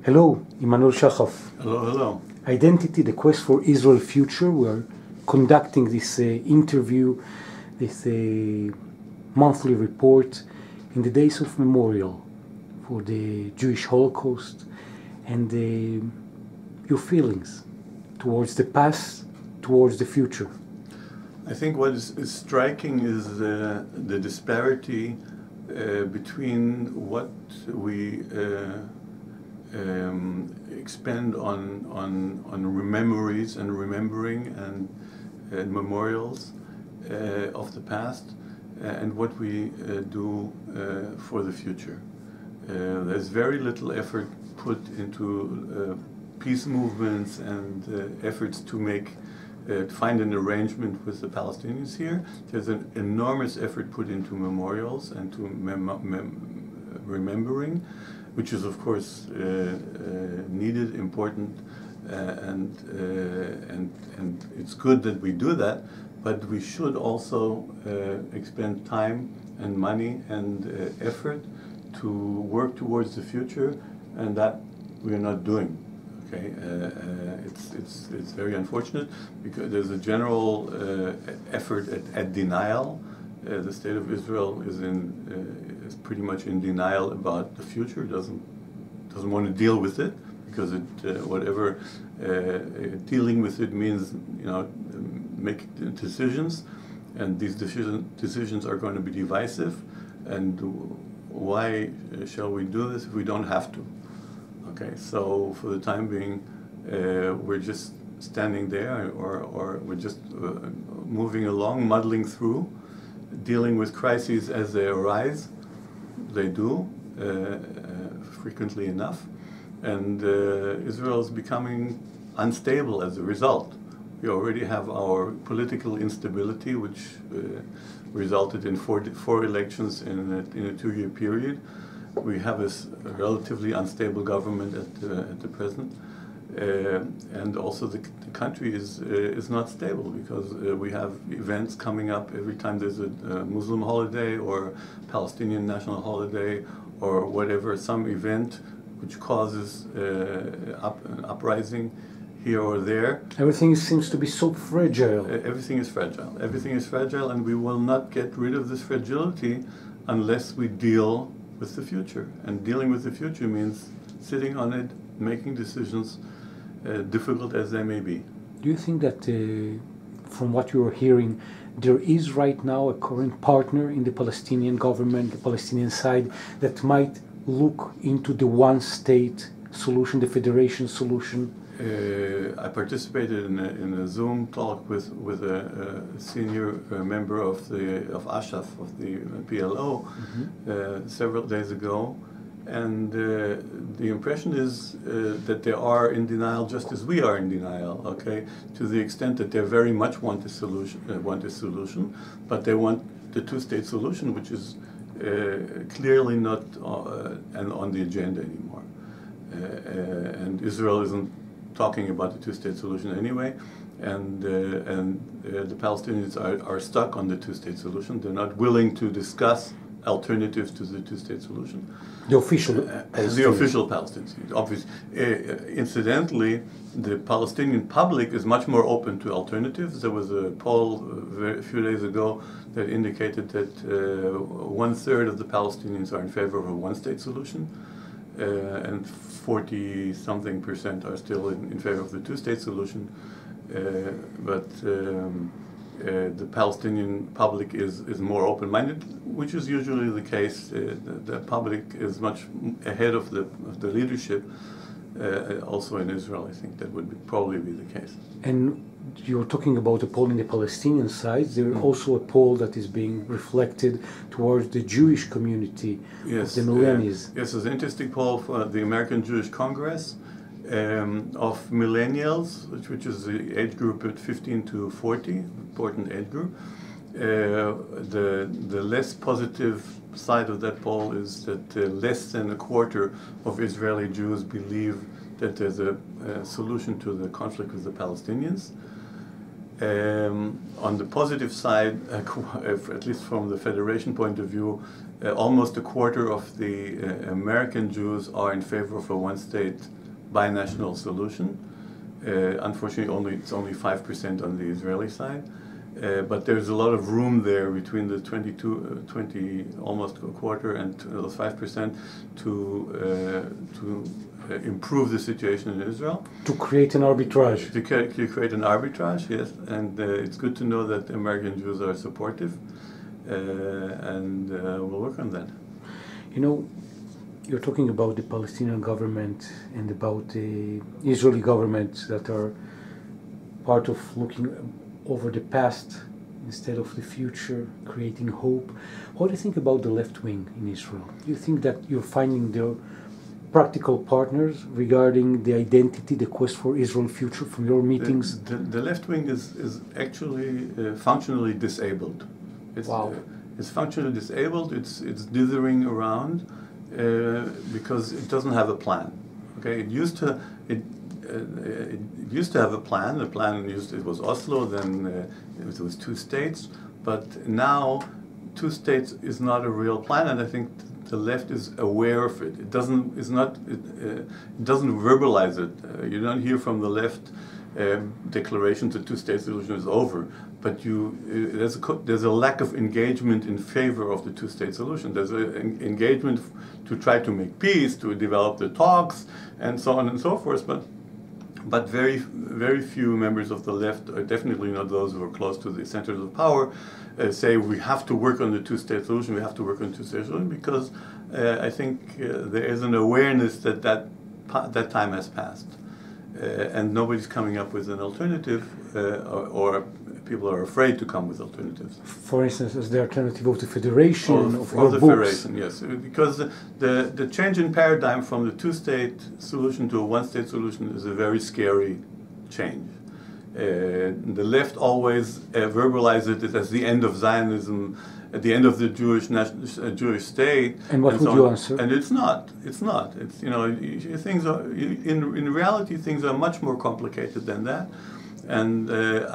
Hello, Emanuel Shahaf. Hello, hello. Identity, the quest for Israel future. We are conducting this interview, this monthly report in the days of memorial for the Jewish Holocaust and your feelings towards the past, towards the future. I think what is striking is the disparity between what we expend on memories and remembering and memorials of the past and what we do for the future. There's very little effort put into peace movements and efforts to find an arrangement with the Palestinians here. There's an enormous effort put into memorials and to remembering, which is of course needed, important, and it's good that we do that. But we should also expend time and money and effort to work towards the future, and that we are not doing. Okay, it's very unfortunate because there's a general effort at denial. The state of Israel is pretty much in denial about the future. Doesn't want to deal with it because whatever dealing with it means, make decisions, and these decisions are going to be divisive. And why shall we do this if we don't have to? Okay, so for the time being, we're just standing there, or we're just moving along, muddling through, dealing with crises as they arise. They do, frequently enough, and Israel is becoming unstable as a result. We already have our political instability, which resulted in four elections in a 2-year period. We have a relatively unstable government at the present, and also the country is not stable because we have events coming up every time there's a Muslim holiday or Palestinian national holiday or whatever, some event which causes an uprising here or there. Everything seems to be so fragile. Everything is fragile. Everything is fragile, and we will not get rid of this fragility unless we deal with the future. And dealing with the future means sitting on it, making decisions, difficult as they may be. Do you think that, from what you're hearing, there is right now a current partner in the Palestinian government, the Palestinian side, that might look into the one-state solution, the federation solution? I participated in a Zoom talk with a senior member of Ashaf, of the PLO, several days ago, and the impression is that they are in denial just as we are in denial. Okay, to the extent that they very much want a solution, but they want the two-state solution, which is clearly not on the agenda anymore, and Israel isn't talking about the two-state solution anyway, and the Palestinians are stuck on the two-state solution. They're not willing to discuss alternatives to the two-state solution. The official Palestinians, obviously. Incidentally, the Palestinian public is much more open to alternatives. There was a poll a few days ago that indicated that 1/3 of the Palestinians are in favor of a one-state solution, and 40-something% are still in favor of the two-state solution. But the Palestinian public is more open-minded, which is usually the case. The public is much ahead of the leadership. Also in Israel, I think that would probably be the case. And you're talking about a poll in the Palestinian side. There's also a poll that is being reflected towards the Jewish community, yes, the millennials. Yes, there's an interesting poll for the American Jewish Congress of millennials, which is the age group at 15 to 40, important age group. The less positive side of that poll is that less than a quarter of Israeli Jews believe that there's a solution to the conflict with the Palestinians. On the positive side, at least from the Federation point of view, almost a quarter of the American Jews are in favor of a one-state binational solution. Unfortunately, it's only 5% on the Israeli side. But there's a lot of room there between the 20, almost a quarter, and those 5% to improve the situation in Israel. To create an arbitrage. To create an arbitrage, yes. And it's good to know that American Jews are supportive, and we'll work on that. You know, you're talking about the Palestinian government and about the Israeli government that are part of looking over the past instead of the future, creating hope. What do you think about the left wing in Israel? Do you think that you're finding their practical partners regarding the identity, the quest for Israel future from your meetings? The left wing is actually functionally disabled. Wow. It's functionally disabled. It's dithering around because it doesn't have a plan. Okay, it used to have a plan. The plan it was Oslo. Then it was two states. But now, two states is not a real plan, and I think the left is aware of it. It doesn't verbalize it. You don't hear from the left declarations that two-state solution is over. But there's a lack of engagement in favor of the two-state solution. There's an engagement to try to make peace, to develop the talks, and so on and so forth. But very, very few members of the left, definitely not those who are close to the centers of power, say we have to work on the two-state solution. We have to work on the two-state solution because I think there is an awareness that time has passed, and nobody's coming up with an alternative, or people are afraid to come with alternatives. For instance, as the alternative of the federation, of the federation, yes, because the change in paradigm from the two-state solution to a one-state solution is a very scary change. The left always verbalizes it as the end of Zionism, at the end of the Jewish state. And what would you answer? And it's not. It's not. It's things are in reality things are much more complicated than that. And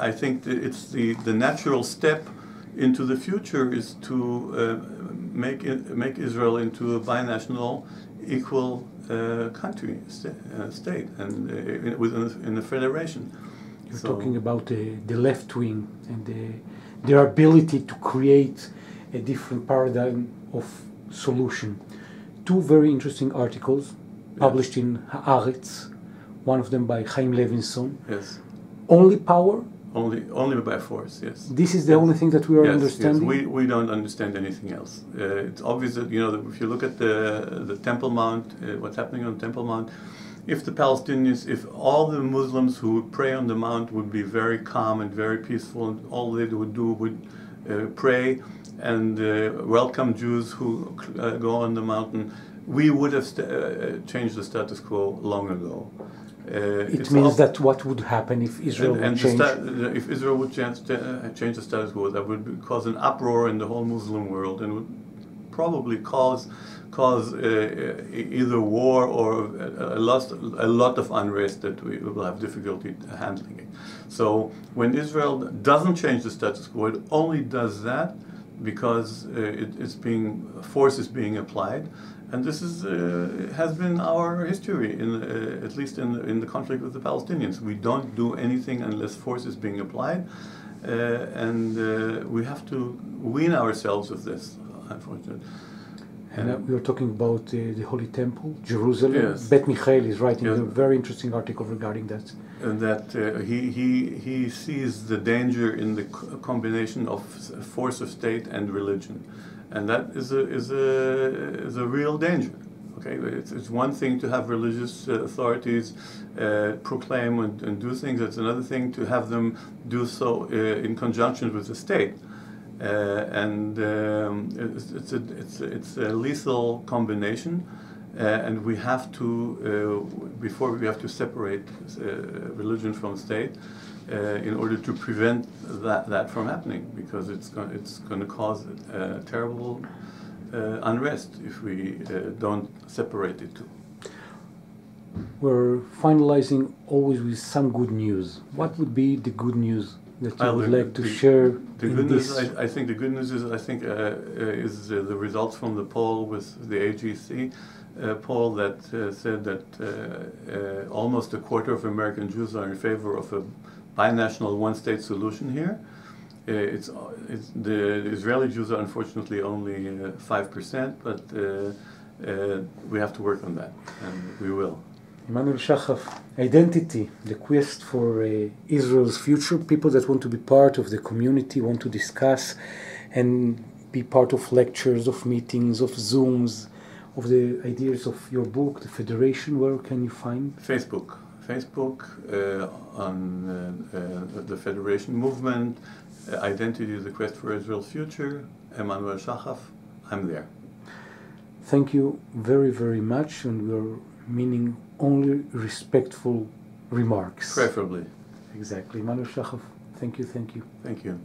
I think that it's the natural step into the future is to make Israel into a binational, equal country, state, and in the federation. You're talking about the left wing and their ability to create a different paradigm of solution. Two very interesting articles published in Haaretz, one of them by Chaim Levinson. Yes. Only power? Only by force, yes. This is the only thing that we are understanding? Yes, we don't understand anything else. It's obvious that, if you look at the Temple Mount, what's happening on Temple Mount, if the Palestinians, if all the Muslims who pray on the Mount would be very calm and very peaceful, and all they would do would pray and welcome Jews who go on the mountain, we would have changed the status quo long ago. It means that what would happen if Israel would change? If Israel would change the status quo, that would cause an uproar in the whole Muslim world and would probably cause either war or a lot of unrest that we will have difficulty handling it. So when Israel doesn't change the status quo, it only does that because force is being applied. And this has been our history, at least in the conflict with the Palestinians. We don't do anything unless force is being applied, and we have to wean ourselves of this, unfortunately. And we were talking about the Holy Temple, Jerusalem. Yes. Bet Michael is writing a very interesting article regarding that. And that he sees the danger in the combination of force of state and religion. And that is a real danger. Okay, it's one thing to have religious authorities proclaim and do things. It's another thing to have them do so in conjunction with the state. It's a lethal combination, and we have to we have to separate religion from state. In order to prevent that from happening, because it's going to cause terrible unrest if we don't separate the two. We're finalizing always with some good news. What would be the good news that you would like to share? The good news, I think the good news is, the results from the poll with the AGC poll that said that almost a quarter of American Jews are in favor of a binational one-state solution here. The Israeli Jews are unfortunately only 5%, but we have to work on that, and we will. Emanuel Shahaf, identity, the quest for Israel's future, people that want to be part of the community, want to discuss and be part of lectures, of meetings, of Zooms, of the ideas of your book, the Federation. Where can you find? Facebook on the Federation movement, Identity, the Quest for Israel's Future, Emanuel Shahaf, I'm there. Thank you very, very much, and we're meaning only respectful remarks. Preferably. Exactly. Emanuel Shahaf, thank you. Thank you.